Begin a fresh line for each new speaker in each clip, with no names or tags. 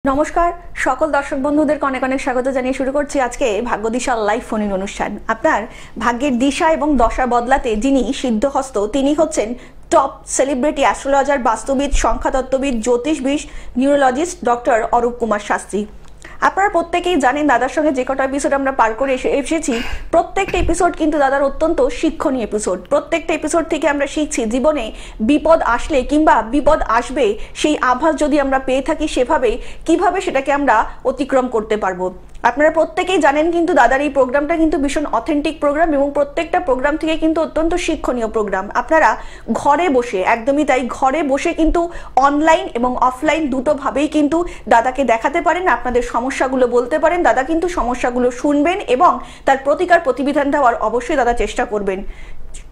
নমস্কার সকল দর্শক বন্ধুদের অনেক অনেক স্বাগত জানিয়ে শুরু করছি আজকে ভাগ্যদিশা লাইভ ফোন ইন অনুষ্ঠান। আপনার ভাগ্যের দিশা এবং দশা বদলাতে যিনি সিদ্ধহস্ত তিনি হচ্ছেন টপ সেলিব্রিটি অ্যাস্ট্রোলজার, বাস্তুবিদ, সংখ্যাতত্ত্ববিদ, জ্যোতিষবিদ, নিউরোলজিস্ট ডক্টর অরূপ কুমার শাস্ত্রী। আপনারা প্রত্যেকেই জানেন দাদার সঙ্গে যে কটা এপিসোড আমরা পার করে এসেছি প্রত্যেকটা এপিসোড কিন্তু দাদার অত্যন্ত শিক্ষণীয় এপিসোড। প্রত্যেকটা এপিসোড থেকে আমরা শিখছি জীবনে বিপদ আসলে কিংবা বিপদ আসবে সেই আভাস যদি আমরা পেয়ে থাকি সেভাবে কিভাবে সেটাকে আমরা অতিক্রম করতে পারবো। আপনারা প্রত্যেকেই জানেন কিন্তু দাদার এই প্রোগ্রামটা কিন্তু ভীষণ অথেন্টিক প্রোগ্রাম এবং প্রত্যেকটা প্রোগ্রাম থেকে কিন্তু অত্যন্ত শিক্ষণীয় প্রোগ্রাম। আপনারা ঘরে বসে, একদমই তাই, ঘরে বসে কিন্তু অনলাইন এবং অফলাইন দুটো ভাবেই কিন্তু দাদাকে দেখাতে পারেন, আপনাদের সমস্যাগুলো বলতে পারেন, দাদা কিন্তু সমস্যাগুলো শুনবেন এবং তার প্রতিকার প্রতিবিধান দেওয়ার অবশ্যই দাদা চেষ্টা করবেন।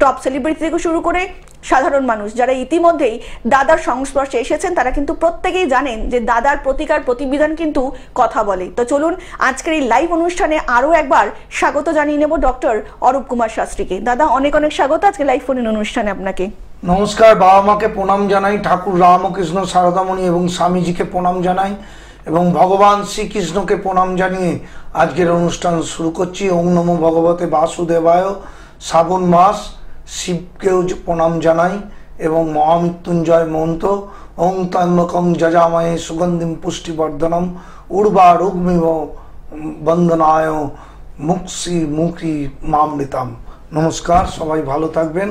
টপ সেলিব্রিটি থেকে শুরু করে সাধারণ মানুষ যারা ইতিমধ্যেই দাদার সংস্পর্শে এসেছেন তারা কিন্তু প্রত্যেকেই জানেন যে দাদার প্রতিকার প্রতিবিধান কিন্তু কথা বলে। তো চলুন আজকের এই লাইভ অনুষ্ঠানে আরো একবার স্বাগত জানিয়ে নেব ডক্টর অরূপ কুমার শাস্ত্রীকে। দাদা অনেক অনেক স্বাগত আজকে লাইভ ফোন ইন অনুষ্ঠানে আপনাকে।
নমস্কার, বাবা মাকে প্রণাম জানাই, ঠাকুর রামকৃষ্ণ সারদামণি এবং স্বামীজিকে প্রণাম জানাই এবং ভগবান শ্রীকৃষ্ণকে প্রণাম জানিয়ে আজকের অনুষ্ঠান শুরু করছি। ওং নমো ভগবতে বাসুদেবায়। শ্রাবণ মাস, শিবকেও প্রণাম জানাই এবং মহামৃত্যুঞ্জয় মন্ত্র ওং ত্র্যম্বকং যজামহে সুগন্ধিম পুষ্টিবর্ধনম উর্বারুগ্মিব বন্দনায় মুক্তি মামৃতাম। নমস্কার, সবাই ভালো থাকবেন,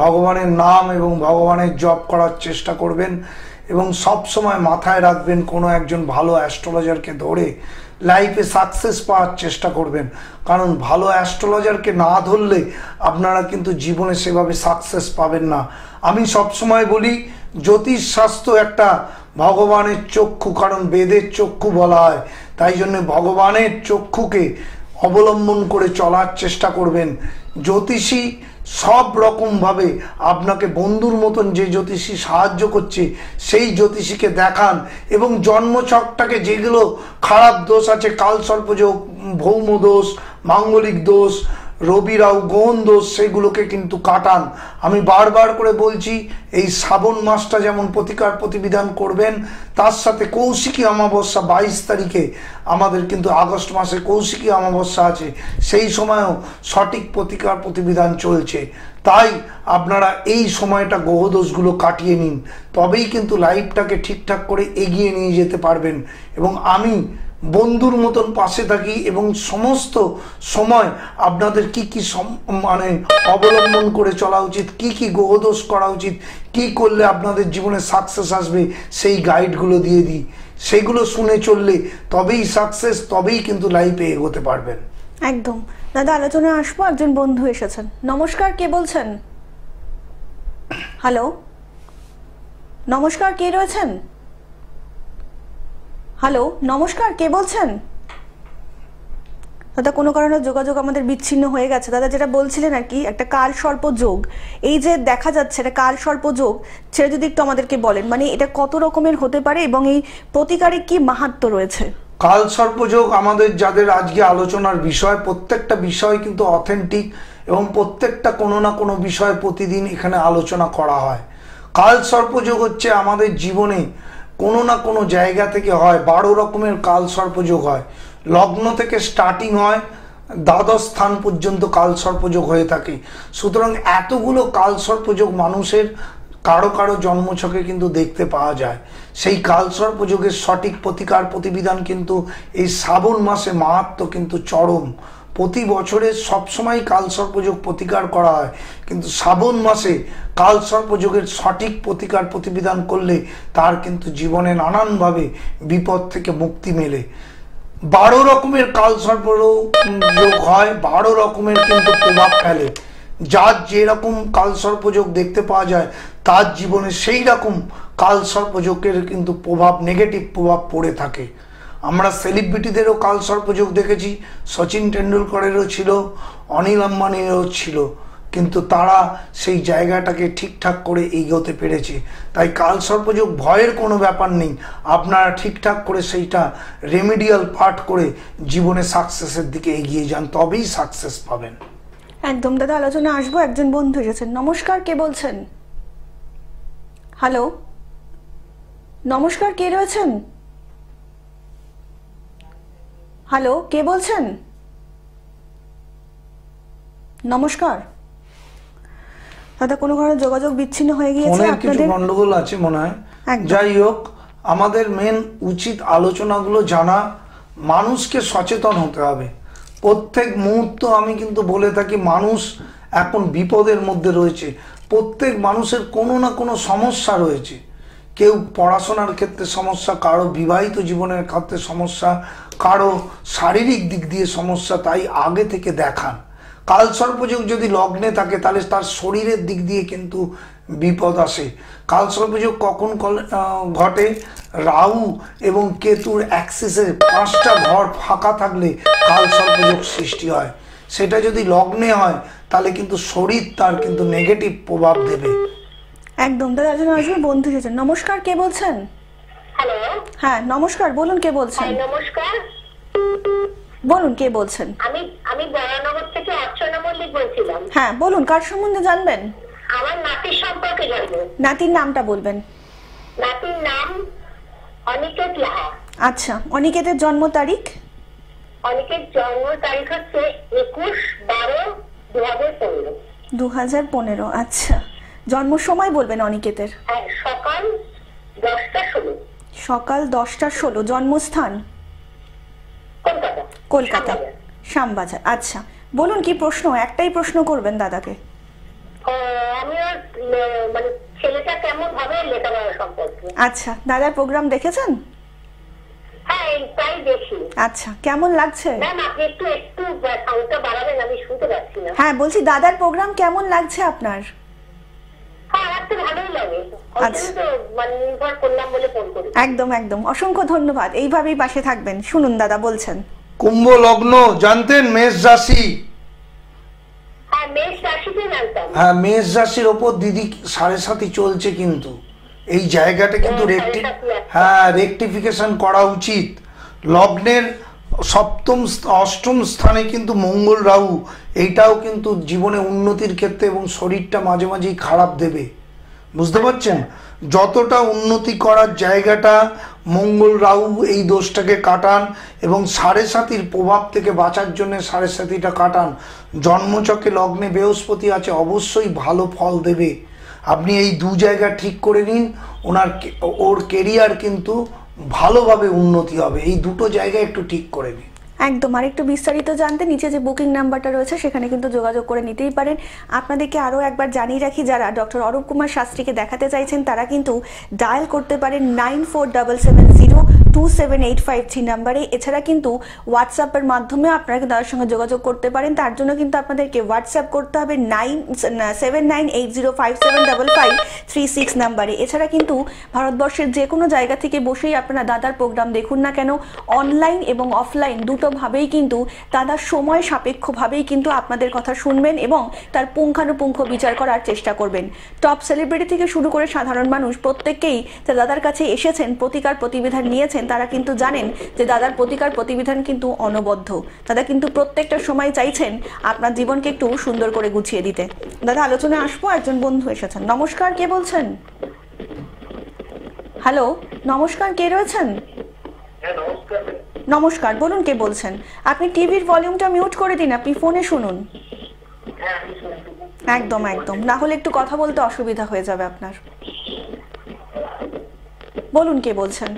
ভগবানের নাম এবং ভগবানের জপ করার চেষ্টা করবেন এবং সব সময় মাথায় রাখবেন কোনো একজন ভালো অ্যাস্ট্রোলজারকে ধরে লাইফে সাকসেস পাওয়ার চেষ্টা করবেন, কারণ ভালো অ্যাস্ট্রোলজারকে না ধরলে আপনারা কিন্তু জীবনে সেভাবে সাকসেস পাবেন না। আমি সব সময় বলি জ্যোতিষ শাস্ত্র একটা ভগবানের চক্ষু, কারণ বেদের চক্ষু বলা হয়, তাই জন্য ভগবানের চক্ষুকে অবলম্বন করে চলার চেষ্টা করবেন। জ্যোতিষী সব রকমভাবে আপনাকে বন্ধুর মতন যে জ্যোতিষী সাহায্য করছে সেই জ্যোতিষীকে দেখান এবং জন্মছকটাকে যেগুলো খারাপ দোষ আছে, কালসর্পযোগ, ভৌম দোষ, মাঙ্গলিক দোষ, রবি রাহু গ্রহণ দোষ, সেগুলোকে কিন্তু কাটান। আমি বারবার করে বলছি এই শ্রাবণ মাসটা যেমন প্রতিকার প্রতিবিধান করবেন, তার সাথে কৌশিকী অমাবস্যা 22 তারিখে আমাদের কিন্তু আগস্ট মাসে কৌশিকী অমাবস্যা আছে, সেই সময়ও সঠিক প্রতিকার প্রতিবিধান চলছে। তাই আপনারা এই সময়টা গ্রহদোষগুলো কাটিয়ে নিন, তবেই কিন্তু লাইফটাকে ঠিকঠাক করে এগিয়ে নিয়ে যেতে পারবেন। এবং আমি বন্ধুর মতন পাশে থাকি এবং সমস্ত সময় আপনাদের কি কি মানে অবলম্বন করে চলা উচিত, কি কি গ্রহদোষ করা উচিত, কি করলে আপনাদের জীবনে সাকসেস আসবে সেই গাইডগুলো দিয়ে দিই। সেগুলো শুনে চললে তবেই সাকসেস, তবেই কিন্তু লাইফে এগোতে পারবেন।
একদম দাদা, আলোচনায় আসবো। একজন বন্ধু এসেছেন। নমস্কার, কে বলছেন? হ্যালো, নমস্কার, কে রয়েছেন? হ্যালো, নমস্কার, কে বলছেন? দাদা কোনো কারণে যোগাযোগ আমাদের বিচ্ছিন্ন হয়ে গেছে। দাদা যেটা বলছিলেন আর কি, একটা কাল সর্প যোগ, এই যে দেখা যাচ্ছে এটা কাল সর্প যোগ, সেটা যদি একটু আমাদেরকে বলেন, মানে এটা কত রকমের হতে পারে এবং এই প্রতিকারে কি মাহাত্ম্য রয়েছে?
কাল সর্পযোগ আমাদের যাদের আজকে আলোচনার বিষয়, প্রত্যেকটা বিষয় কিন্তু অথেন্টিক এবং প্রত্যেকটা কোনো না কোনো বিষয় প্রতিদিন এখানে আলোচনা করা হয়। কাল সর্পযোগ হচ্ছে আমাদের জীবনে কোনো না কোনো জায়গা থেকে হয়। 12 রকমের কাল সর্পযোগ হয়, লগ্ন থেকে স্টার্টিং হয়, দ্বাদশ স্থান পর্যন্ত কাল সর্পযোগ হয়ে থাকে। সুতরাং এতগুলো কাল সর্পযোগ মানুষের কারো কারো জন্মছকে কিন্তু দেখতে পাওয়া যায়। সেই কাল সর্পযোগের সঠিক প্রতিকার প্রতিবিধান কিন্তু এই শ্রাবণ মাসে মাহাত্ম্য কিন্তু চরম। প্রতি বছরে সবসময় কাল সর্পযোগ প্রতিকার করা হয়, কিন্তু শ্রাবণ মাসে কাল সর্পযোগের সঠিক প্রতিকার প্রতিবিধান করলে তার কিন্তু জীবনে নানানভাবে বিপদ থেকে মুক্তি মেলে। 12 রকমের কাল সর্পযোগ হয়, 12 রকমের কিন্তু প্রভাব ফেলে। যার যেরকম কাল সর্পযোগ দেখতে পাওয়া যায় তার জীবনে সেই রকম কাল সর্পযোগের কিন্তু প্রভাব, নেগেটিভ প্রভাব পড়ে থাকে। আমরা সেলিব্রিটিদেরও কাল সর্পযোগ দেখেছি, সচিন টেন্ডুলকরেরও ছিল, অনিল আম্বানিরও ছিল, কিন্তু তারা সেই জায়গাটাকে ঠিকঠাক করে এগোতে পেরেছে। তাই কাল সর্পযোগ ভয়ের কোনো ব্যাপার নেই, আপনারা ঠিকঠাক করে সেইটা রেমিডিয়াল পার্ট করে জীবনে সাকসেসের দিকে এগিয়ে যান, তবেই সাকসেস পাবেন।
একদম দাদা, আলোচনা আসবো। একজন বন্ধু এসেছেন। নমস্কার, কে বলছেন? হ্যালো, নমস্কার, কে রয়েছেন? হ্যালো, কে বলছেন? নমস্কার দাদা, কোনো কারণে যোগাযোগ বিচ্ছিন্ন হয়ে গিয়েছে
ফোনের কিছু
আপনাদের।
গন্ডগোল আছে মনে হয়।
একদম।
যাই হোক, আমাদের মেন উচিত আলোচনাগুলো জানা, মানুষকে সচেতন হতে হবে প্রত্যেক মুহূর্ত। আমি কিন্তু বলে থাকি মানুষ এখন বিপদের মধ্যে রয়েছে, প্রত্যেক মানুষের কোনো না কোনো সমস্যা রয়েছে। কেউ পড়াশোনার ক্ষেত্রে সমস্যা, কারো বিবাহিত জীবনের ক্ষেত্রে সমস্যা, কারো শারীরিক দিক দিয়ে সমস্যা। তাই আগে থেকে দেখান। কালসর্পযোগ যদি লগ্নে থাকে তাহলে তার শরীরের দিক দিয়ে কিন্তু বিপদ আসে। কালসর্পযোগ কখন ঘটে? রাহু এবং কেতুর অ্যাক্সিসে 5টা ঘর ফাঁকা থাকলে কালসর্পযোগ সৃষ্টি হয়। সেটা যদি লগ্নে হয় তাহলে কিন্তু শরীর তার কিন্তু নেগেটিভ প্রভাব দেবে।
একদম দাদা, একজন আসবে বন্ধু এসেছেন। নমস্কার, কে বলছেন?
হ্যালো।
হ্যাঁ নমস্কার, বলুন কে বলছেন?
নমস্কার।
বলুন কে বলছেন?
আমি আমি বরানগর থেকে অর্চনা মল্লিক বলছিলাম।
হ্যাঁ বলুন, কার সম্বন্ধে জানবেন?
আমার নাতির সম্পর্কে জানবো।
নাতির নামটা বলবেন।
নাতির নাম অনিকেত লাহা।
আচ্ছা, অনিকেতের জন্ম তারিখ?
অনিকের জন্ম তারিখ হচ্ছে 21/12/2015।
2015। আচ্ছা, জন্ম সময় বলবেন অনিকেতের?
হ্যাঁ, সকাল 10টা 16।
সকাল 10টা 16। জন্মস্থান?
কলকাতা।
কলকাতা,
শ্যামবাজার।
শ্যামবাজার। আচ্ছা বলুন, কি প্রশ্ন? একটাই প্রশ্ন করবেন দাদাকে।
আমি ওর মানে ছেলেটা কেমন ভাবে লেখাপড়া সম্পর্কে।
আচ্ছা, দাদার প্রোগ্রাম দেখেছেন?
হ্যাঁ, তাই দেখি।
আচ্ছা, কেমন লাগছে?
ম্যাম, আপনি একটু একটু সাউন্ডটা বাড়াবেন, আমি শুনতে পাচ্ছি না।
হ্যাঁ বলছি, দাদার প্রোগ্রাম কেমন লাগছে আপনার?
হ্যাঁ, আমার তো ভালোই লাগে।
আচ্ছা।
তো মানে নির্ভর করলাম বলে ফোন করি।
একদম একদম, অসংখ্য ধন্যবাদ। এইভাবেই পাশে থাকবেন। শুনুন দাদা বলছেন।
কুম্ভ লগ্ন জানতেন? মেষ রাশি।
হ্যাঁ, মেষ রাশিতে জানতাম।
হ্যাঁ, মেষ রাশির ওপর দিদি 7.5 চলছে, কিন্তু এই জায়গাটা কিন্তু রেকটিফিকেশন করা উচিত। লগ্নের অষ্টম স্থানে কিন্তু মঙ্গল রাহু, এইটাও কিন্তু জীবনে উন্নতির ক্ষেত্রে এবং শরীরটা মাঝে মাঝেই খারাপ দেবে। বুঝতে পারছেন? যতটা উন্নতি করার জায়গাটা মঙ্গল রাহু এই দোষটাকে কাটান এবং 7.5 প্রভাব থেকে বাঁচার জন্য 7.5টা কাটান। জন্মচকে লগ্নে বৃহস্পতি আছে, অবশ্যই ভালো ফল দেবে। আপনি এই দু জায়গা ঠিক করে নিন, ওর কেরিয়ার কিন্তু ভালোভাবে উন্নতি হবে। এই দুটো জায়গা একটু ঠিক করে নিন।
একদম। আর একটু বিস্তারিত জানতে নিচে যে বুকিং নাম্বারটা রয়েছে সেখানে কিন্তু যোগাযোগ করে নিতেই পারেন। আপনাদেরকে আরও একবার জানিয়ে রাখি, যারা ডক্টর অরূপ কুমার শাস্ত্রীকে দেখাতে চাইছেন তারা কিন্তু ডায়াল করতে পারেন 9477027853 নাম্বারে। এছাড়া কিন্তু হোয়াটসঅ্যাপের মাধ্যমে আপনারা কিন্তু তাদের সঙ্গে যোগাযোগ করতে পারেন। তার জন্য কিন্তু আপনাদেরকে হোয়াটসঅ্যাপ করতে হবে 7980575536 নাম্বারে। এছাড়া কিন্তু ভারতবর্ষের যে কোনো জায়গা থেকে বসেই আপনারা দাদার প্রোগ্রাম দেখুন না কেন, অনলাইন এবং অফলাইন দুটোভাবেই কিন্তু দাদার সময় সাপেক্ষভাবেই কিন্তু আপনাদের কথা শুনবেন এবং তার পুঙ্খানুপুঙ্খ বিচার করার চেষ্টা করবেন। টপ সেলিব্রিটি থেকে শুরু করে সাধারণ মানুষ প্রত্যেককেই যে দাদার কাছে এসেছেন, প্রতিকার প্রতিবিধান নিয়েছেন, তারা কিন্তু জানেন যে দাদার প্রতিকার প্রতিবিধান কিন্তু অনবদ্য। দাদা কিন্তু প্রত্যেকটা সময় চাইছেন আপনার জীবনকে একটু সুন্দর করে গুছিয়ে দিতে। দাদা আলোচনায় আসবো, একজন বন্ধু এসেছেন। নমস্কার, কে বলছেন? হ্যালো, নমস্কার, কে রয়েছেন? নমস্কার, বলুন কে বলছেন? আপনি টিভির ভলিউমটা মিউট করে দিন, আপনি ফোনে শুনুন। একদম একদম, না হলে একটু কথা বলতে অসুবিধা হয়ে যাবে আপনার। বলুন কে বলছেন?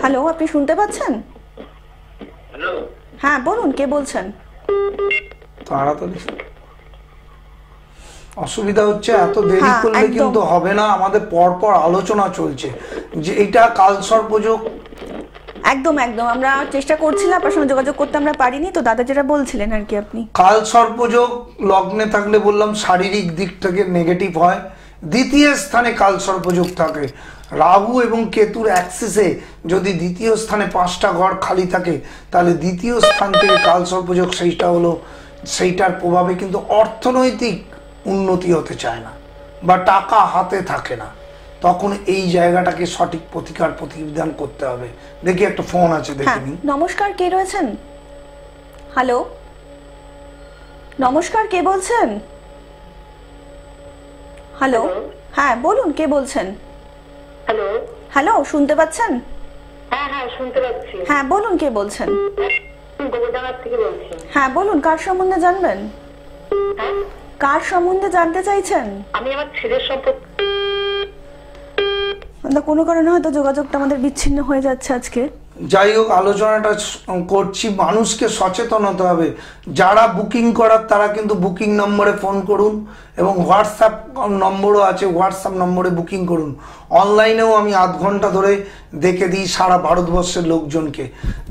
হ্যালো, আপনি শুনতে পাচ্ছেন? হ্যাঁ বলুন কে বলছেন?
তাড়াতাড়ি। অসুবিধা হচ্ছে, এত দেরি করলে কিন্তু হবে না। আমাদের পরপর আলোচনা চলছে যে এটা কালসর্পযোগ।
একদম একদম, আমরা চেষ্টা করছিলাম, আপনার সঙ্গে যোগাযোগ করতে আমরা পারিনি, তো দাদা যেটা বলছিলেন আর কি। আপনি
কালসর্পযোগ লগ্নে থাকলে বললাম শারীরিক দিক থেকে নেগেটিভ হয়। দ্বিতীয় স্থানে কালসর্পযোগ থাকে, রাহু এবং কেতুর অ্যাক্সিসে যদি দ্বিতীয় স্থানে 5টা ঘর খালি থাকে তাহলে দ্বিতীয় স্থান থেকে কালসর্পযোগ সেইটার প্রভাবে কিন্তু অর্থনৈতিক উন্নতি হতে চায় না বা টাকা হাতে থাকে না। তখন এই জায়গাটাকে সঠিক প্রতিকার প্রতিবিধান করতে হবে। দেখি একটা ফোন আছে, দেখে নিই।
নমস্কার, কে রয়েছেন? হ্যালো, নমস্কার, কে বলছেন? হ্যালো, হ্যাঁ বলুন কে বলছেন?
হ্যালো,
হ্যালো, শুনতে পাচ্ছেন?
হ্যাঁ হ্যাঁ শুনতে পাচ্ছি।
হ্যাঁ বলুন, কে বলছেন?
গোবরডাঙ্গার থেকে বলছি।
হ্যাঁ বলুন, কার সম্বন্ধে জানবেন?
হ্যাঁ
কার সম্বন্ধে জানতে চাইছেন?
আমি আমার ছেলের সম্পর্কে।
কোনো কারণে হয়তো যোগাযোগটা আমাদের বিচ্ছিন্ন হয়ে যাচ্ছে আজকে।
যাই হোক, আলোচনাটা করছি, মানুষকে সচেতন হতে হবে। যারা বুকিং করার তারা কিন্তু বুকিং নম্বরে ফোন করুন, এবং হোয়াটসঅ্যাপ নম্বরও আছে, হোয়াটসঅ্যাপ নম্বরে বুকিং করুন। অনলাইনেও আমি আধ ঘন্টা ধরে দেখে দিই সারা ভারতবর্ষের লোকজনকে।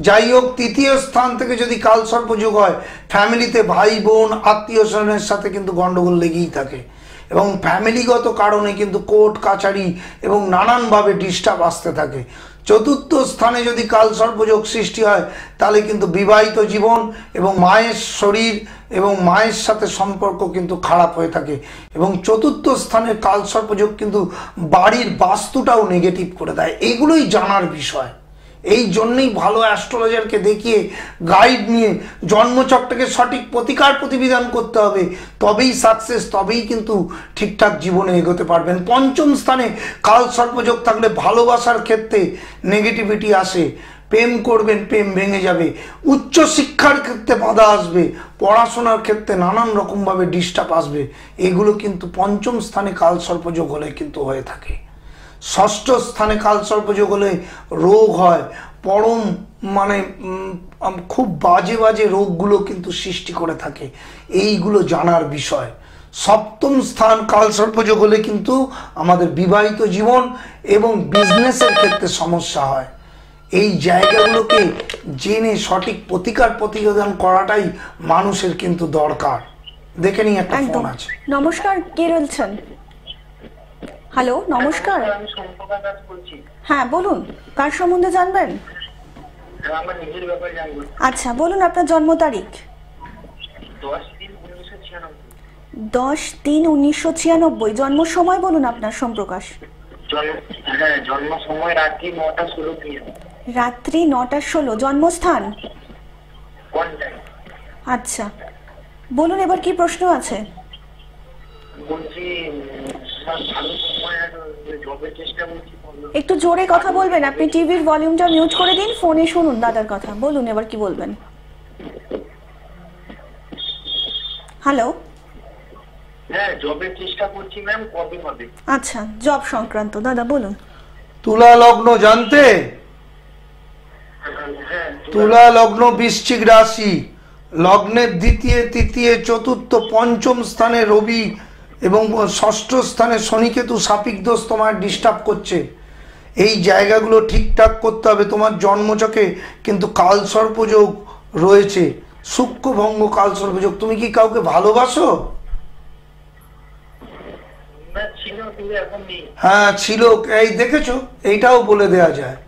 যাই হোক, তৃতীয় স্থান থেকে যদি কালসর্পযোগ হয়, ফ্যামিলিতে ভাই বোন আত্মীয় স্বজনের সাথে কিন্তু গন্ডগোল লেগেই থাকে, এবং ফ্যামিলিগত কারণে কিন্তু কোর্ট কাছারি এবং নানানভাবে ডিস্টার্ব আসতে থাকে। চতুর্থ স্থানে যদি কালসর্পযোগ সৃষ্টি হয়, তাহলে কিন্তু বিবাহিত জীবন এবং মায়ের শরীর এবং মায়ের সাথে সম্পর্ক কিন্তু খারাপ হয়ে থাকে। এবং চতুর্থ স্থানের কালসর্পযোগ কিন্তু বাড়ির বাস্তুটাও নেগেটিভ করে দেয়। এইগুলোই জানার বিষয়। এই জন্যই ভালো অ্যাস্ট্রোলজারকে দেখিয়ে গাইড নিয়ে জন্মচক্রটাকে সঠিক প্রতিকার প্রতিবিধান করতে হবে, তবেই সাকসেস, তবেই কিন্তু ঠিকঠাক জীবনে এগোতে পারবেন। পঞ্চম স্থানে কালসর্পযোগ থাকলে ভালোবাসার ক্ষেত্রে নেগেটিভিটি আসে, প্রেম করবেন প্রেম ভেঙে যাবে, উচ্চ শিক্ষার ক্ষেত্রে বাধা আসবে, পড়াশোনার ক্ষেত্রে নানান রকমভাবে ডিস্টার্ব আসবে। এগুলো কিন্তু পঞ্চম স্থানে কালসর্পযোগ হলে কিন্তু হয়ে থাকে। ষষ্ঠ স্থানে কালসর্পযোগ হলে রোগ হয়, পরম মানে খুব বাজে বাজে রোগগুলো কিন্তু সৃষ্টি করে থাকে। এইগুলো জানার বিষয়। সপ্তম স্থান কালসর্পযোগ হলে কিন্তু আমাদের বিবাহিত জীবন এবং বিজনেসের ক্ষেত্রে সমস্যা হয়। এই জায়গাগুলোকে জেনে সঠিক প্রতিকার প্রতিবিধান করাটাই মানুষের কিন্তু দরকার। দেখে নিই, একটা ফোন আছে।
নমস্কার, কে রয়েছেন? হ্যালো, নমস্কার।
আমি সম্পর্কে কাজ করছি।
হ্যাঁ বলুন, কার সম্বন্ধে জানবেন?
আমার নিজের ব্যাপারে জানবো।
আচ্ছা বলুন, আপনার জন্ম তারিখ। 10-3-1996। জন্ম সময় বলুন আপনার, সম্প্রকাশ।
হ্যাঁ, জন্ম সময় রাত্রি 9:16 PM।
রাত্রি 9:16। জন্মস্থান?
কোনটাই?
আচ্ছা বলুন, এবার কি প্রশ্ন আছে?
বলছি ভালো সময় আর জবের চেষ্টা করছি।
একটু জোরে কথা বলবেন, আপনি টিভির ভলিউমটা মিউট করে দিন, ফোনে শুনুন দাদার কথা। বলুন এবার কি বলবেন। হ্যালো।
হ্যাঁ, জবের চেষ্টা করছি ম্যাম, কবে হবে?
আচ্ছা, জব সংক্রান্ত দাদা বলুন।
তুলা লগ্ন জানতে?
হ্যাঁ,
তুলা লগ্ন, বৃশ্চিক রাশি, লগ্নের দ্বিতীয় তৃতীয় চতুর্থ পঞ্চম স্থানে রবি এবং ষষ্ঠ স্থানে শনিকেতু সাপিক দোষ তোমার ডিস্টার্ব করছে। এই জায়গাগুলো ঠিকঠাক করতে হবে। তোমার জন্মচকে কিন্তু কালসর্পযোগ রয়েছে, সূক্ষ্মভঙ্গ কালসর্পযোগ। তুমি কি কাউকে ভালোবাসো? হ্যাঁ ছিল, এই দেখেছো, এইটাও বলে দেয়া যায়।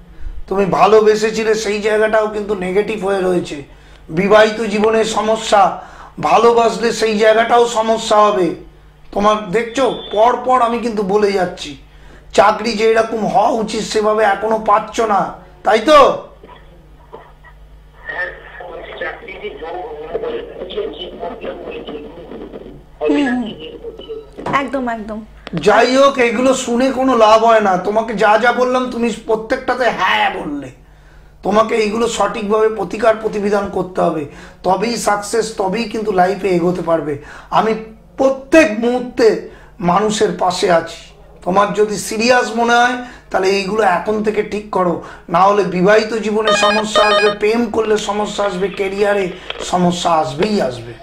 তুমি ভালোবেসেছিলে, সেই জায়গাটাও কিন্তু নেগেটিভ হয়ে রয়েছে। বিবাহিত জীবনের সমস্যা, ভালোবাসলে সেই জায়গাটাও সমস্যা হবে তোমার। দেখছো, পর পর আমি কিন্তু বলে যাচ্ছি। চাকরি যেরকম হওয়া উচিত সেভাবে এখনো পাচ্ছ না, তাই তো?
একদম একদম।
যাই হোক, এগুলো শুনে কোনো লাভ হয় না। তোমাকে যা যা বললাম তুমি প্রত্যেকটাতে হ্যাঁ বললে। তোমাকে এইগুলো সঠিকভাবে প্রতিকার প্রতিবিধান করতে হবে, তবেই সাকসেস, তবেই কিন্তু লাইফে এগোতে পারবে। আমি প্রত্যেক মুহূর্তে মানুষের পাশে আছি। তোমার যদি সিরিয়াস মনে হয় তাহলে এইগুলো এখন থেকে ঠিক করো, না হলে বিবাহিত জীবনে সমস্যা আসবে, প্রেম করলে সমস্যা আসবে, কেরিয়ারে সমস্যা আসবেই আসবে।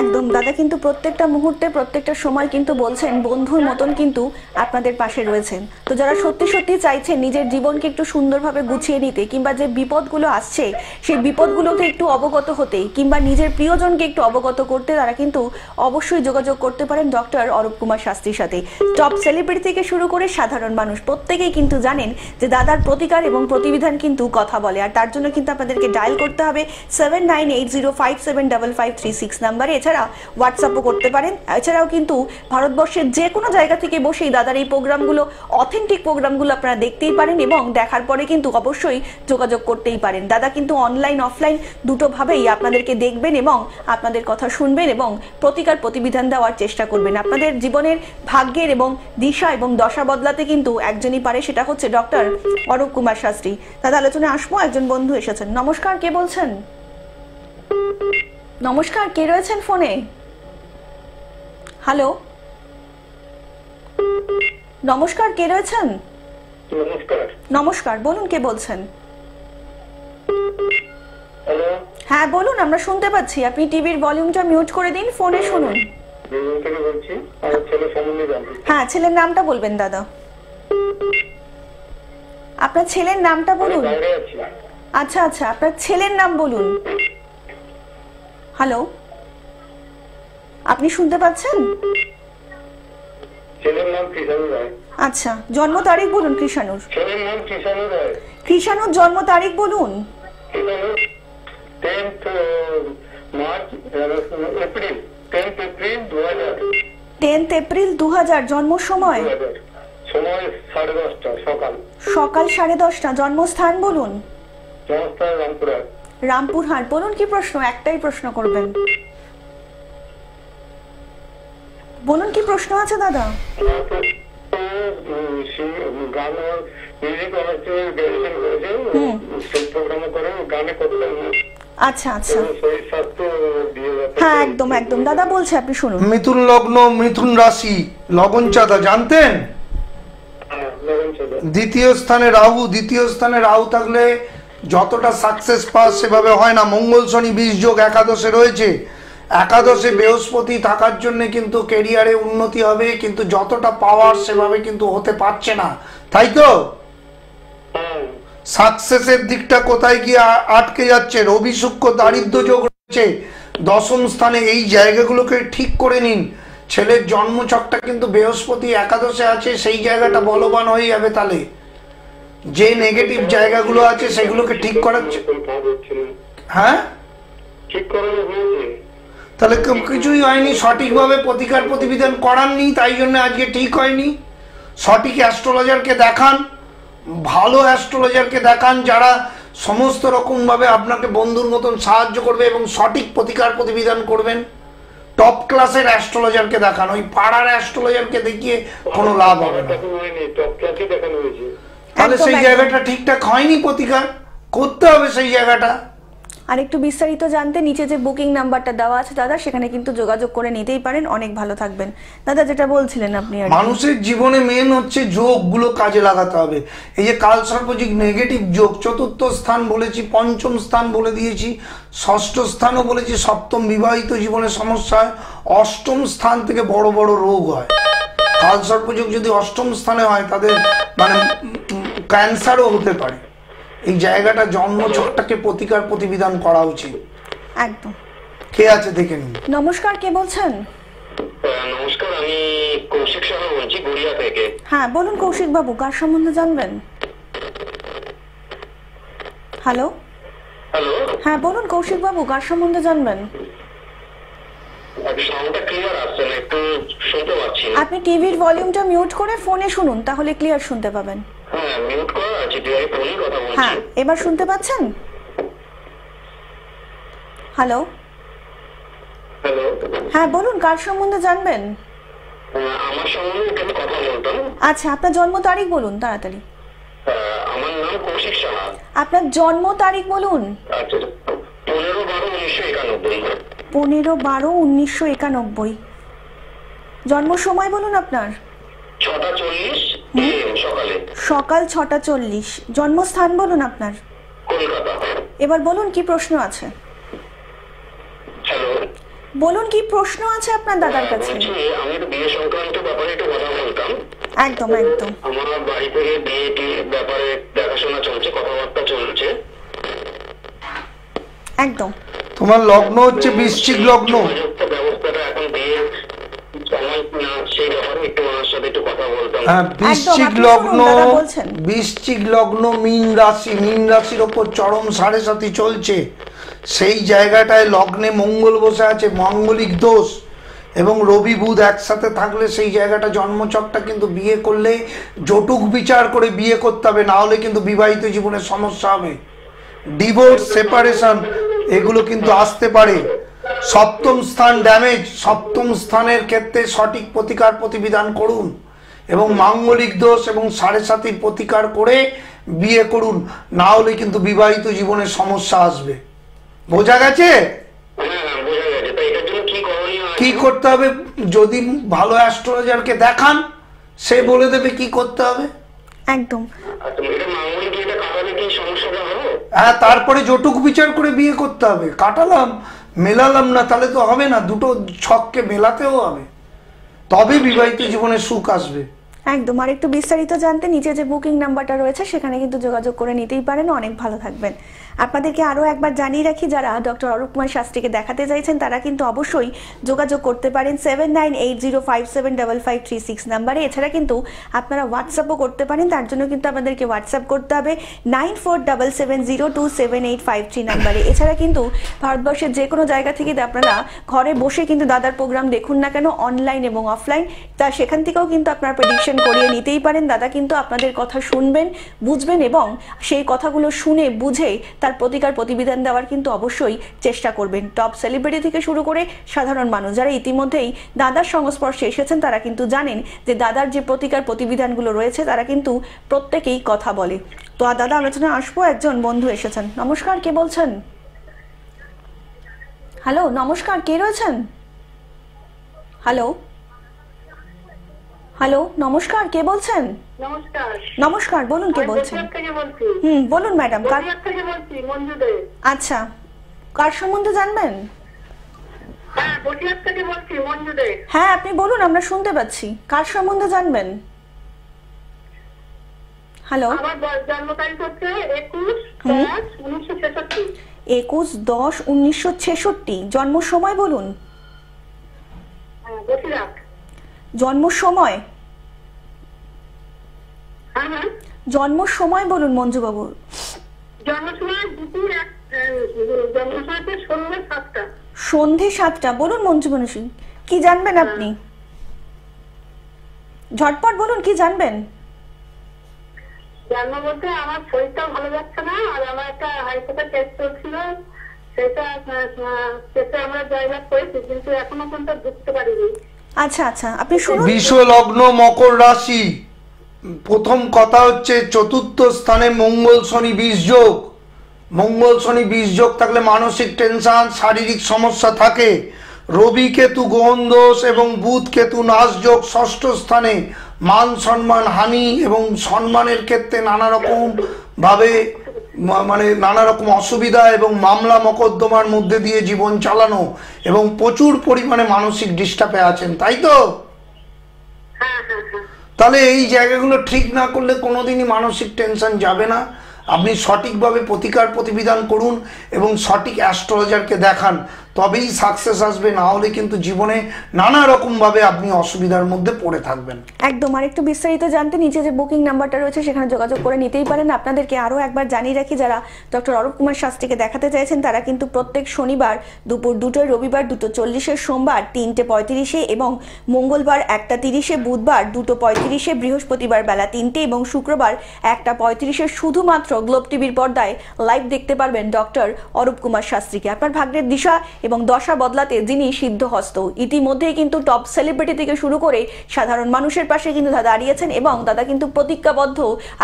একদম দাদা কিন্তু প্রত্যেকটা মুহূর্তে প্রত্যেকটা সময় কিন্তু বলছেন বন্ধুর মতন কিন্তু আপনাদের পাশে রয়েছেন। তো যারা সত্যি সত্যি চাইছেন নিজের জীবনকে একটু সুন্দরভাবে গুছিয়ে নিতে, কিংবা যে বিপদগুলো আসছে সেই বিপদগুলোকে একটু অবগত হতে, কিংবা নিজের প্রিয়জনকে একটু অবগত করতে, তারা কিন্তু অবশ্যই যোগাযোগ করতে পারেন ডক্টর অরূপ কুমার শাস্ত্রীর সাথে। টপ সেলিব্রিটি থেকে শুরু করে সাধারণ মানুষ প্রত্যেকেই কিন্তু জানেন যে দাদার প্রতিকার এবং প্রতিবিধান কিন্তু কথা বলে। আর তার জন্য কিন্তু আপনাদেরকে ডায়াল করতে হবে 7980575536 নাম্বারে। এছাড়া হোয়াটসঅ্যাপও করতে পারেন। এছাড়াও কিন্তু ভারতবর্ষের যে কোনো জায়গা থেকে বসেই দাদার এই প্রোগ্রামগুলো, অথেন্টিক প্রোগ্রামগুলো আপনারা দেখতেই পারেন এবং দেখার পরে কিন্তু অবশ্যই যোগাযোগ করতেই পারেন। দাদা কিন্তু অনলাইন অফলাইন দুটোভাবেই আপনাদেরকে দেখবেন এবং আপনাদের কথা শুনবেন এবং প্রতিকার প্রতিবিধান দেওয়ার চেষ্টা করবেন। আপনাদের জীবনের ভাগ্যের এবং দিশা এবং দশা বদলাতে কিন্তু একজনই পারে, সেটা হচ্ছে ডক্টর অরূপ কুমার শাস্ত্রী। দাদা আলোচনায় আসবো, একজন বন্ধু এসেছেন। নমস্কার, কে বলছেন? নমস্কার, কে রয়েছেন ফোনে? হ্যালো, নমস্কার, কে রয়েছেন?
নমস্কার।
নমস্কার, বলুন কে বলছেন?
হ্যালো,
হ্যাঁ বলুন, আমরা শুনতে পাচ্ছি। আপনি টিভির ভলিউমটা মিউট করে দিন, ফোনে শুনুন।
বীরভূম থেকে বলছি। আমার ছেলে সম্বন্ধে জানতে চাই।
হ্যাঁ, ছেলের নামটা বলবেন দাদা। আপনার ছেলের নামটা
আমি
বলুন।
বাইরে আছি।
আচ্ছা আচ্ছা, আপনার ছেলের নাম বলুন। হ্যালো, আপনি শুনতে পাচ্ছেন?
ছেলের নাম কৃষাণু রায়।
আচ্ছা, জন্ম তারিখ বলুন কৃষাণুর।
ছেলের নাম কৃষাণু রায়।
কৃষাণুর জন্ম তারিখ বলুন।
Krishanu 10th March April 10th April 2000।
10 April 2000। জন্ম সময়?
2000। সময় 10:30 সকাল।
সকাল 10:30। জন্মস্থান বলুন।
জন্মস্থান রামপুরহাট।
রামপুরহাট। বলুন কি প্রশ্ন? একটাই প্রশ্ন করবেন। বলুন কি প্রশ্ন আছে দাদা?
গান মিউজিক অনার্সে গ্র্যাজুয়েশন করেছে, সেই প্রোগ্রামও করে, গানে করতে।
আচ্ছা আচ্ছা,
শরীর স্বাস্থ্য দিয়ে যাচ্ছে।
হ্যাঁ একদম একদম, দাদা বলছে, আপনি শুনুন।
মিথুন লগ্ন, মিথুন রাশি, লগন চাঁদা জানতেন? দ্বিতীয় স্থানে রাহু। দ্বিতীয় স্থানে রাহু থাকলে যতটা সাকসেস পাস সেভাবে হয় না। মঙ্গল শনি 20 যোগ একাদশে রয়েছে। একাদশে বৃহস্পতি থাকার জন্য কিন্তু ক্যারিয়ারে উন্নতি হবে, কিন্তু যতটা পাওয়ার সেভাবে কিন্তু হতে পারছে না, তাই তো? সাকসেসের দিকটা কোথায় গিয়ে আটকে যাচ্ছে? রবি শুক্র দারিদ্র যোগ রয়েছে 10ম স্থানে। এই জায়গাগুলোকে ঠিক করে নিন। ছেলের জন্মছকটা কিন্তু বৃহস্পতি একাদশে আছে, সেই জায়গাটা বলবান হয়ে যাবে। তাহলে যে নেগেটিভ জায়গাগুলো আছে সেগুলোকে ঠিক করার হ্যাঁ
ঠিক করানো হয়েছে।
তাহলে কিছুই হয়নি, সঠিকভাবে প্রতিকার প্রতিবিধান করাননি, তাই জন্য আজকে ঠিক হয়নি। সঠিক অ্যাস্ট্রোলজারকে দেখান, ভালো অ্যাস্ট্রোলজারকে দেখান, যারা সমস্ত রকমভাবে আপনাকে বন্ধুর মতন সাহায্য করবে এবং সঠিক প্রতিকার প্রতিবিধান করবেন। টপ ক্লাসের অ্যাস্ট্রোলজারকে দেখান, ওই পাড়ার অ্যাস্ট্রোলজারকে দেখিয়ে কোনো লাভ হবে না। তাহলে সেই জায়গাটা ঠিকঠাক হয়নি, প্রতিকার করতে হবে সেই জায়গাটা।
আর একটু বিস্তারিত জানতে নিচে যে বুকিং নাম্বারটা দেওয়া আছে দাদা, সেখানে কিন্তু যোগাযোগ করে নিতেই পারেন। অনেক ভালো থাকবেন দাদা। যেটা বলছিলেন আপনি,
মানুষের জীবনে মেন হচ্ছে যোগগুলো কাজে লাগাতে হবে। এই যে কালসর্পযোগ নেগেটিভ যোগ, 4র্থ স্থান বলেছি, 5ম স্থান বলে দিয়েছি, 6ষ্ঠ স্থানও বলেছি। 7ম বিবাহিত জীবনে সমস্যা হয়, 8ম স্থান থেকে বড় বড় রোগ হয়। কালসর্পযোগ যদি 8ম স্থানে হয় তাদের মানে ক্যান্সারও হতে পারে। এই জায়গাটা জন্মছকটাকে প্রতিকার প্রতিবিধান করা উচিত।
একদম।
কে আছে দেখে নিন।
নমস্কার, কে বলছেন?
নমস্কার, আমি কৌশিক সাহা বলছি গড়িয়া থেকে।
হ্যাঁ বলুন কৌশিক বাবু, কার সম্বন্ধে জানবেন? হ্যালো।
হ্যালো,
হ্যাঁ বলুন কৌশিক বাবু, কার সম্বন্ধে জানবেন?
সাউন্ডটা ক্লিয়ার আসছে না, একটু শুনতে পাচ্ছি না।
আপনি টিভির ভলিউমটা মিউট করে ফোনে শুনুন, তাহলে ক্লিয়ার শুনতে পাবেন।
হ্যাঁ, মিউট করা আছে, তুই আমি ফোনে কথা বলছি।
হ্যাঁ, এবার শুনতে পাচ্ছেন? হ্যালো।
হ্যালো,
হ্যাঁ বলুন, কার সম্বন্ধে জানবেন?
আমার সঙ্গে একটু কথা বলতাম।
আচ্ছা, আপনার জন্ম তারিখ বলুন তাড়াতাড়ি।
আমার নাম কৌশিক সাহা।
আপনার জন্ম তারিখ বলুন।
আচ্ছা, 15/12/1991।
15/12/1991। জন্ম সময় বলুন আপনার।
6:40 AM সকালে।
সকাল 6:40। জন্মস্থান বলুন আপনার।
কলকাতা।
এবার বলুন কি প্রশ্ন আছে?
হ্যালো,
বলুন কি প্রশ্ন আছে আপনার দাদার কাছে?
বলছি, আমি তো বিয়ে সংক্রান্ত ব্যাপারে একটু কথা বলতাম।
একদম একদম।
আমার বাড়ি থেকে বিয়ে ব্যাপারে দেখাশোনা চলছে, কথাবার্তা চলছে।
একদম।
তোমার লগ্ন হচ্ছে বৃশ্চিক লগ্ন।
ব্যবস্থাটা এখন বিয়ে সময় না, সেই ব্যাপারে একটু আমার সাথে একটু কথা বলতাম।
হ্যাঁ, বৃশ্চিক
আপনি
লগ্ন,
শুনুন, দাদা বলছেন।
বৃশ্চিক লগ্ন, মীন রাশি, মীন রাশির ওপর চরম 7.5 চলছে। সেই জায়গাটায় লগ্নে মঙ্গল বসে আছে, মাঙ্গলিক দোষ, এবং রবি বুধ একসাথে থাকলে সেই জায়গাটা জন্মচকটা কিন্তু বিয়ে করলে জটুক বিচার করে বিয়ে করতে হবে, না হলে কিন্তু বিবাহিত জীবনে সমস্যা হবে, ডিভোর্স, সেপারেশন এগুলো কিন্তু আসতে পারে। সপ্তম স্থান ড্যামেজ, সপ্তম স্থানের ক্ষেত্রে সঠিক প্রতিকার প্রতিবিধান করুন এবং মাঙ্গলিক দোষ এবং সাড়ে সাতির প্রতিকার করে বিয়ে করুন, না হলে কিন্তু বিবাহিত জীবনে সমস্যা আসবে। বোঝা গেছে? কি করতে হবে? যদি ভালো অ্যাস্ট্রোলজারকে দেখান, সে বলে দেবে কি করতে হবে।
একদম।
হ্যাঁ, তারপরে জটুক বিচার করে বিয়ে করতে হবে। কাটালাম মেলালাম না তাহলে তো হবে না, দুটো ছককে মেলাতেও হবে, তবে বিবাহিত জীবনে সুখ আসবে।
একদম। আর একটু বিস্তারিত জানতে নিচে যে বুকিং নাম্বারটা রয়েছে সেখানে কিন্তু যোগাযোগ করে নিতেই পারেন। অনেক ভালো থাকবেন। আপনাদেরকে আরও একবার জানিয়ে রাখি, যারা ডক্টর অরূপ কুমার শাস্ত্রীকে দেখাতে চাইছেন তারা কিন্তু অবশ্যই যোগাযোগ করতে পারেন 7980575536 নাম্বারে। এছাড়া কিন্তু আপনারা হোয়াটসঅ্যাপও করতে পারেন, তার জন্য কিন্তু আপনাদেরকে হোয়াটসঅ্যাপ করতে হবে 9477027853 নাম্বারে। এছাড়া কিন্তু ভারতবর্ষের যে কোনো জায়গা থেকে আপনারা ঘরে বসে কিন্তু দাদার প্রোগ্রাম দেখুন না কেন, অনলাইন এবং অফলাইন, তা সেখান থেকেও কিন্তু আপনারা প্রেডিকশন করিয়ে নিতেই পারেন। দাদা কিন্তু আপনাদের কথা শুনবেন, বুঝবেন এবং সেই কথাগুলো শুনে বুঝে তার প্রতিকার প্রতিবিধান দেওয়ার কিন্তু অবশ্যই চেষ্টা করবেন। টপ সেলিব্রিটি থেকে শুরু করে সাধারণ মানুষ যারা ইতিমধ্যেই দাদার সংস্পর্শে এসেছেন তারা কিন্তু জানেন যে দাদার যে প্রতিকার প্রতিবিধানগুলো রয়েছে তারা কিন্তু প্রত্যেকেই কথা বলে। তো দাদা আলোচনা আসবো, একজন বন্ধু এসেছেন। নমস্কার, কে বলছেন? হ্যালো, নমস্কার, কে রয়েছেন? হ্যালো হ্যালো, নমস্কার, কে বলছেন?
নমস্কার।
নমস্কার, বলুন কে বলছেন? বলুন ম্যাডাম। আচ্ছা, কার সম্বন্ধে জানবেন? হ্যাঁ, আপনি বলুন, আমরা শুনতে পাচ্ছি। কার সম্বন্ধে জানবেন? হ্যালো।
আমার জন্ম তারিখ হচ্ছে 21/10/1966।
21/10/1966। জন্ম সময় বলুন। জন্ম সময়? জন্ম সময় বলুন মঞ্জু বাবু। সন্ধে 7টা। বলুন মঞ্জু মনীষী, কি জানবেন আপনি? ঝটপট বলুন, কি জানবেন?
জন্ম বলতে আমার শরীরটা ভালো যাচ্ছে না, আর আমার একটা হাইকোর্টে কেস চলছিল, সেটা আমরা জয়লাভ করেছি, কিন্তু এখনো পর্যন্ত ঢুকতে পারিনি।
আচ্ছা আচ্ছা, আপনি শুনুন।
বিশ্ব লগ্ন মকর রাশি। প্রথম কথা হচ্ছে চতুর্থ স্থানে মঙ্গল শনি 20 যোগ। মঙ্গল শনি 20 যোগ থাকলে মানসিক টেনশন, শারীরিক সমস্যা থাকে। রবি কেতু গ্রহণ দোষ এবং বুধ কেতু নাশ যোগ ষষ্ঠ স্থানে। মান সম্মান হানি এবং সম্মানের ক্ষেত্রে নানা রকম ভাবে নানা রকম অসুবিধা এবং মামলা মকদ্দমার মধ্যে দিয়ে জীবন চালানো এবং প্রচুর পরিমাণে মানসিক ডিস্টার্বে আছেন, তাই তো? তাহলে এই জায়গাগুলো ঠিক না করলে কোনোদিনই মানসিক টেনশন যাবে না। আপনি সঠিকভাবে প্রতিকার প্রতিবিধান করুন এবং সঠিক অ্যাস্ট্রোলজারকে দেখান, তবেই সাকসেস আসবে, না হলে কিন্তু জীবনে নানা রকমভাবে আপনি অসুবিধার মধ্যে পড়ে থাকবেন।
একদম। আর একটু বিস্তারিত জানতে নিচে যে বুকিং নাম্বারটা রয়েছে সেখানে যোগাযোগ করে নিতেই পারেন। আপনাদেরকে আরও একবার জানিয়ে রাখি, যারা ডক্টর অরূপ কুমার শাস্ত্রীকে দেখাতে চাইছেন তারা কিন্তু প্রত্যেক শনিবার দুপুর 2টোয়, রবিবার 2:40, সোমবার 3:35 এবং মঙ্গলবার 1:30, বুধবার 2:35, বৃহস্পতিবার বেলা 3টে এবং শুক্রবার 1:35 শুধুমাত্র গ্লোব টিভির পর্দায় লাইভ দেখতে পারবেন ডক্টর অরূপ কুমার শাস্ত্রীকে। আপনার ভাগ্যের দিশা এবং দশা বদলাতে যিনি সিদ্ধহস্ত। ইতিমধ্যেই কিন্তু টপ সেলিব্রিটি থেকে শুরু করে সাধারণ মানুষের পাশে কিন্তু দাদা দাঁড়িয়েছেন এবং দাদা কিন্তু প্রতিজ্ঞাবদ্ধ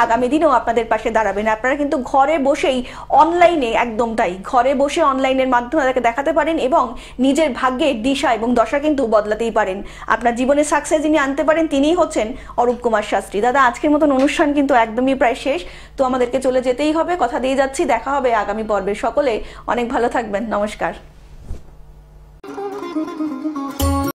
আগামী দিনেও আপনাদের পাশে দাঁড়াবেন। আপনারা কিন্তু ঘরে বসেই অনলাইনে, একদম তাই, ঘরে বসে অনলাইনের মাধ্যমে তাদেরকে দেখাতে পারেন এবং নিজের ভাগ্যের দিশা এবং দশা কিন্তু বদলাতেই পারেন। আপনার জীবনে সাকসেস যিনি আনতে পারেন তিনিই হচ্ছেন অরূপ কুমার শাস্ত্রী। দাদা, আজকের মতন অনুষ্ঠান কিন্তু একদমই প্রায় শেষ, তো আমাদেরকে চলে যেতেই হবে। কথা দিয়ে যাচ্ছি, দেখা হবে আগামী পর্বে। সকলে অনেক ভালো থাকবেন। নমস্কার।